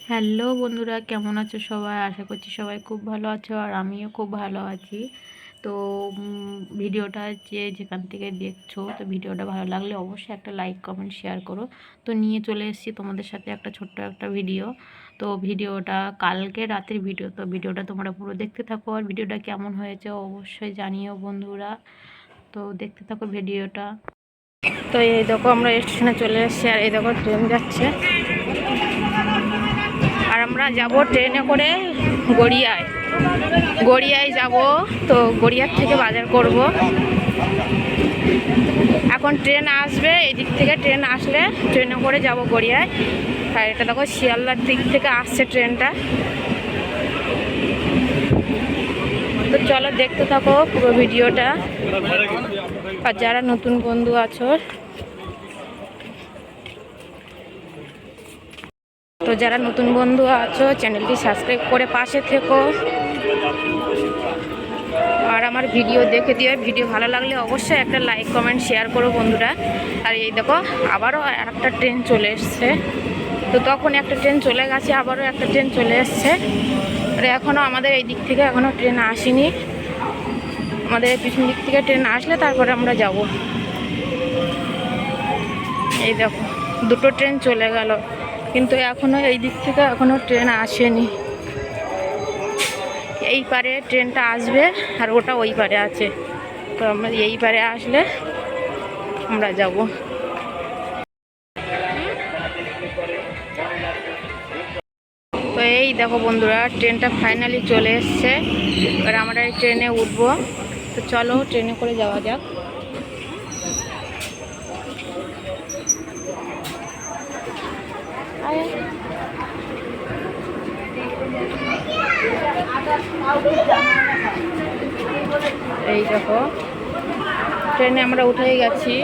Hello বন্ধুরা, কেমন আছো সবাই? আশা করছি সবাই খুব ভালো আছো আর আমিও খুব ভালো আছি। তো ভিডিওটা যেখান থেকে দেখছো, তো ভিডিওটা ভালো লাগলে অবশ্যই একটা লাইক কমেন্ট শেয়ার করো। তো নিয়ে চলে এসেছি তোমাদের সাথে একটা ছোট্ট একটা ভিডিও। তো ভিডিওটা কালকে রাতের ভিডিও, তো ভিডিওটা তোমরা পুরো দেখতে থাকো আর ভিডিওটা কেমন হয়েছে অবশ্যই জানিও বন্ধুরা। তো দেখতে থাকো ভিডিওটা। তো এই দেখো আমরা স্টেশনে চলে এসেছি আর এই দেখো ট্রেন যাচ্ছে আর আমরা যাব ট্রেনে করে গড়িয়ায়। গড়িয়ায় যাব, তো গড়িয়ার থেকে বাজার করব। এখন ট্রেন আসবে, এই দিক থেকে ট্রেন আসলে ট্রেনে করে যাব গড়িয়ায়। আর এটা দেখো শিয়ালদার দিক থেকে আসছে ট্রেনটা। তো চলো দেখতে থাকো পুরো ভিডিওটা। আর যারা নতুন বন্ধু আছো, তো যারা নতুন বন্ধু আছো চ্যানেলটি সাবস্ক্রাইব করে পাশে থেকো আর আমার ভিডিও দেখে দিও। ভিডিও ভালো লাগলে অবশ্যই একটা লাইক কমেন্ট শেয়ার করো বন্ধুরা। আর এই দেখো আবারও একটা ট্রেন চলে এসছে। তো তখন একটা ট্রেন চলে গেছে, আবারও একটা ট্রেন চলে এসছে। আর এখনও আমাদের এই দিক থেকে এখনও ট্রেন আসেনি। আমাদের এই পিছন দিক থেকে ট্রেন আসলে তারপরে আমরা যাব। এই দেখো দুটো ট্রেন চলে গেল, কিন্তু এখনও এই দিক থেকে এখনও ট্রেন আসেনি। এই পারে ট্রেনটা আসবে আর ওটা ওই পারে আছে। তো আমরা এই পারে আসলে আমরা যাব। তো এই দেখো বন্ধুরা, ট্রেনটা ফাইনালি চলে এসছে। এবার আমরা এই ট্রেনে উঠবো। তো চলো ট্রেনে করে যাওয়া যাক। এই দেখো ট্রেনে আমরা উঠেই গেছি।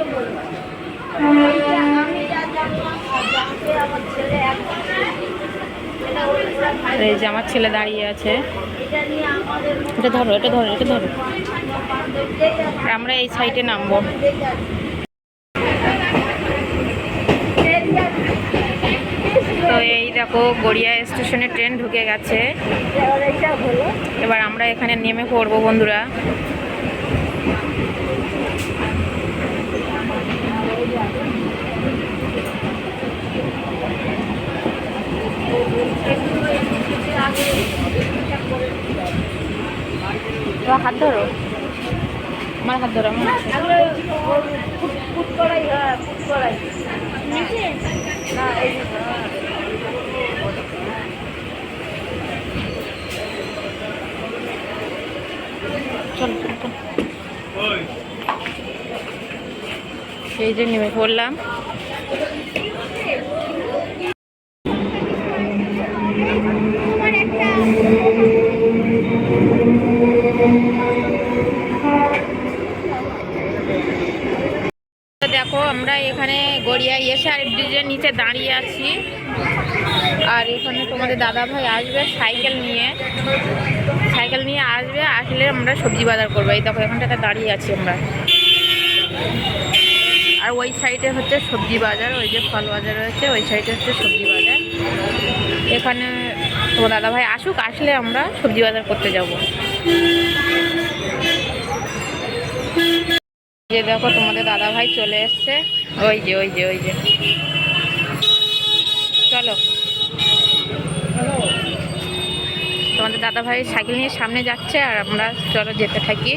এই যে আমার ছেলে দাঁড়িয়ে আছে। এটা ধরো, এটা ধরো, এটা ধরো। আমরা এই সাইডে নামবো। তো এই দেখো গড়িয়া স্টেশনে ট্রেন ঢুকে গেছে। এবার আমরা এখানে নেমে পড়বো বন্ধুরা। হাত ধরো, আমার হাত ধরো। চল এই যে নেমে পড়লাম। দেখো আমরা এখানে গড়িয়া এসআর ব্রিজের নিচে দাঁড়িয়ে আছি। আর এখানে তোমাদের দাদা ভাই আসবে সাইকেল নিয়ে আসবে। আসলে আমরা সবজি বাজার করবো। এই দেখো এখানটাতে দাঁড়িয়ে আছি আমরা। আর ওই সাইডে হচ্ছে সবজি বাজার, ওই যে ফল বাজার রয়েছে, ওই সাইডে হচ্ছে সবজি বাজার। এখানে তোমার দাদা ভাই আসুক, আসলে আমরা সবজি বাজার করতে যাব। যে দেখো তোমাদের দাদা ভাই চলে এসছে। ওই যে ওই যে ওই যে চলো। তোমাদের দাদা ভাই সাইকেল নিয়ে সামনে যাচ্ছে আর আমরা চলো যেতে থাকি।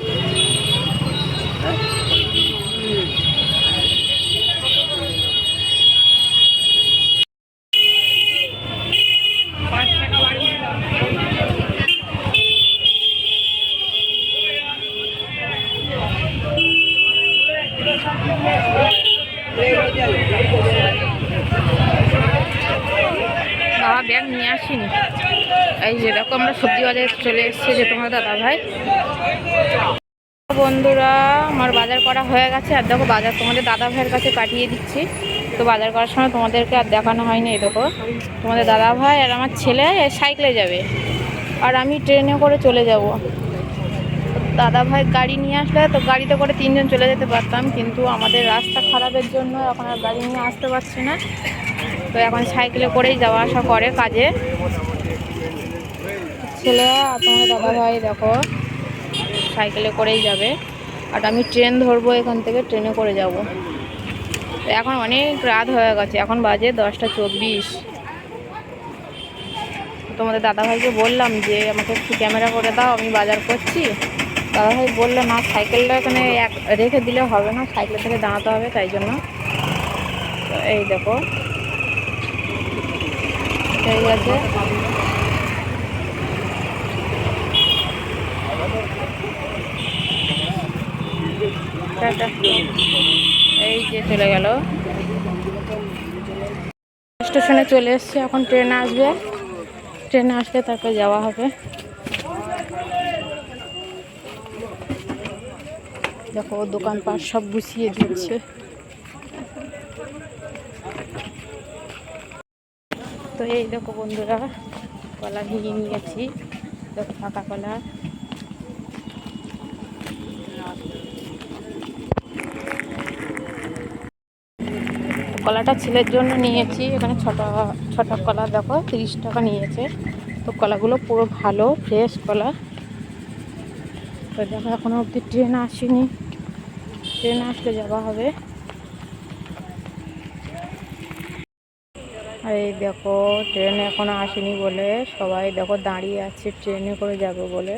বাবা ব্যাগ নিয়ে আসিনি। এই যে দেখো আমরা সবজি বাজারে চলে এসেছি, যে তোমার দাদা ভাই। বন্ধুরা আমার বাজার করা হয়ে গেছে। আর দেখো বাজার তোমাদের দাদা ভাইয়ের কাছে পাঠিয়ে দিচ্ছি। তো বাজার করার সময় তোমাদেরকে আর দেখানো হয়নি। এই দেখো তোমাদের দাদা ভাই আর আমার ছেলে সাইকেলে যাবে আর আমি ট্রেনে করে চলে যাব। দাদা ভাই গাড়ি নিয়ে আসলে তো গাড়িতে করে 3 জন চলে যেতে পারতাম, কিন্তু আমাদের রাস্তা খারাপের জন্য এখন আর গাড়ি নিয়ে আসতে পারছি না। তো এখন সাইকেলে করেই যাওয়া আসা করে কাজে। ছেলে আর তোমার দাদা ভাই দেখো সাইকেলে করেই যাবে, আর আমি ট্রেন ধরবো, এখান থেকে ট্রেনে করে যাব। তো এখন অনেক রাত হয়ে গেছে, এখন বাজে 10টা 24। তোমাদের দাদাভাইকে বললাম যে আমাকে একটু ক্যামেরা করে দাও, আমি বাজার করছি। দাদাভাই বললো না, সাইকেলটা এখানে রেখে দিলে হবে না, সাইকেল থেকে দাঁড়াতে হবে, তাই জন্য। তো এই দেখো ঠিক আছে। এই যে চলে গেল, স্টেশনে চলে এসছে। এখন ট্রেন আসবে, ট্রেনে আসলে তারপর যাওয়া হবে। দেখো দোকানপাট সব গুছিয়ে দিচ্ছে। তো এই দেখো বন্ধুরা, কলা নিয়ে নিয়েছি, দেখো পাকা কলা। কলাটা ছেলের জন্য নিয়েছি, এখানে ছটা ছটা কলা দেখো 30 টাকা নিয়েছে। তো কলাগুলো পুরো ভালো ফ্রেশ কলা। তো দেখো এখনো অবধি ট্রেন আসেনি, ট্রেন আসলে যাওয়া হবে। আর এই দেখো ট্রেন এখনো আসেনি বলে সবাই দেখো দাঁড়িয়ে আছে, ট্রেনে করে যাবে বলে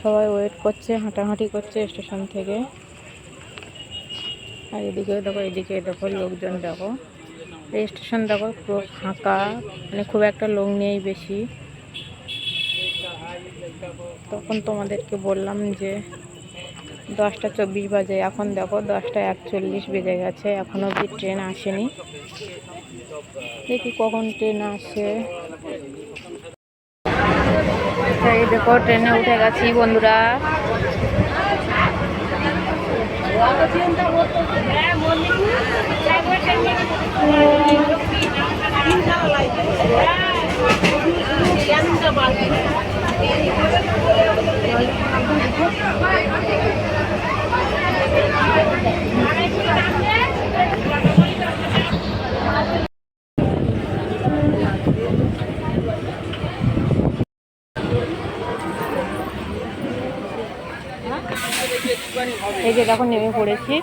সবাই ওয়েট করছে, হাঁটাহাঁটি করছে স্টেশন থেকে। আর এদিকে দেখো লোকজন দেখো, এই স্টেশন দেখো পুরো ফাঁকা, মানে খুব একটা লোক নেই বেশি। তখন তোমাদেরকে বললাম যে 10টা 24 বাজে, এখন দেখো 10টা 41 বেজে গেছে, এখনো অবধি ট্রেন আসেনি। দেখি কখন ট্রেন আসে। এই দেখো ট্রেনে উঠে গেছি বন্ধুরা। এই যে দেখো নেমে পড়েছি,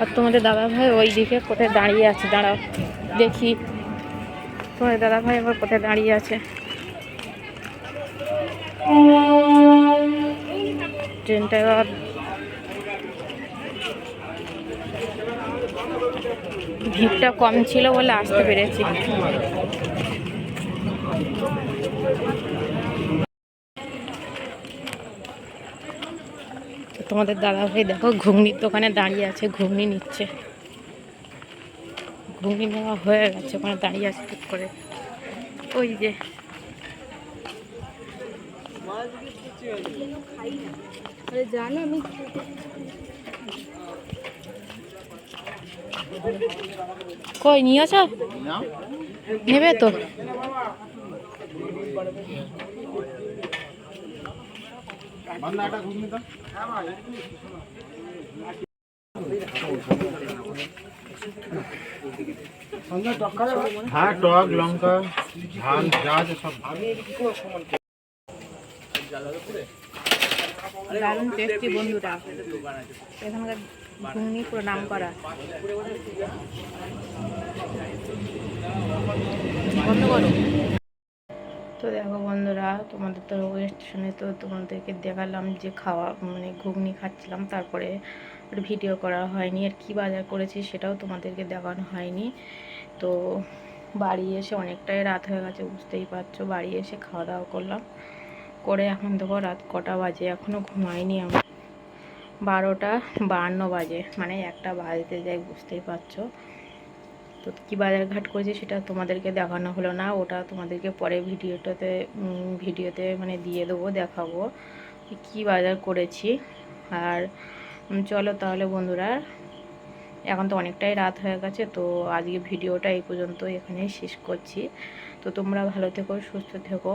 আর তোমাদের দাদা ভাই ওই দিকে কোথায় দাঁড়িয়ে আছে, দাঁড়াও দেখি তোমাদের দাদা ভাই আবার কোথায় দাঁড়িয়ে আছে। ট্রেনটা এবার ভিড়টা কম ছিল বলে আসতে পেরেছি। তোমাদের দাদা ভাই দেখো ঘুগনির দোকানে দাঁড়িয়ে আছে, ঘুগনি নিচ্ছে। ঘুগনি নেওয়া হয়ে গেছে, ওখানে দাঁড়িয়ে আছে ঠিক করে। ওই যে কই নিয়েছ, নেবে তো। হ্যাঁ টক লঙ্কা ঝাল যা আছে সব দারুণ টেস্টি বন্ধুরা, এখানকার ঘুগনি পুরো নাম করা। বন্ধ করো। তো দেখো বন্ধুরা, তোমাদের তো স্টেশনে তো তোমাদেরকে দেখালাম যে খাওয়া মানে ঘুগনি খাচ্ছিলাম, তারপরে ভিডিও করা হয়নি, আর কি বাজার করেছি সেটাও তোমাদেরকে দেখানো হয়নি। তো বাড়ি এসে অনেকটাই রাত হয়ে গেছে, বুঝতেই পারছো। বাড়ি এসে খাওয়া দাওয়া করলাম, করে এখন দেখো রাত কটা বাজে, এখনও ঘুমাইনি আমি। 12টা 52 বাজে, মানে 1টা বাজতে যায়, বুঝতেই পারছো। তো কী বাজারঘাট করেছি সেটা তোমাদেরকে দেখানো হলো না, ওটা তোমাদেরকে পরে ভিডিওতে মানে দিয়ে দেবো, দেখাবো কি বাজার করেছি। আর চলো তাহলে বন্ধুরা, এখন তো অনেকটাই রাত হয়ে গেছে, তো আজকে ভিডিওটা এই পর্যন্ত এখানেই শেষ করছি। তো তোমরা ভালো থেকো, সুস্থ থেকো,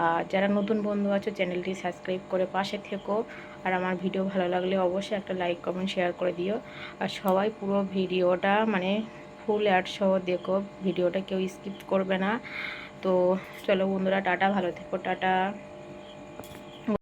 আর যারা নতুন বন্ধু আছো চ্যানেলটি সাবস্ক্রাইব করে পাশে থেকো। আর আমার ভিডিও ভালো লাগলে অবশ্যই একটা লাইক কমেন্ট শেয়ার করে দিও। আর সবাই পুরো ভিডিওটা মানে ফুল অ্যাড সহ দেখো, ভিডিওটা কেউ স্কিপ করবে না। তো চলো বন্ধুরা, টাটা, ভালো থেকো, টাটা।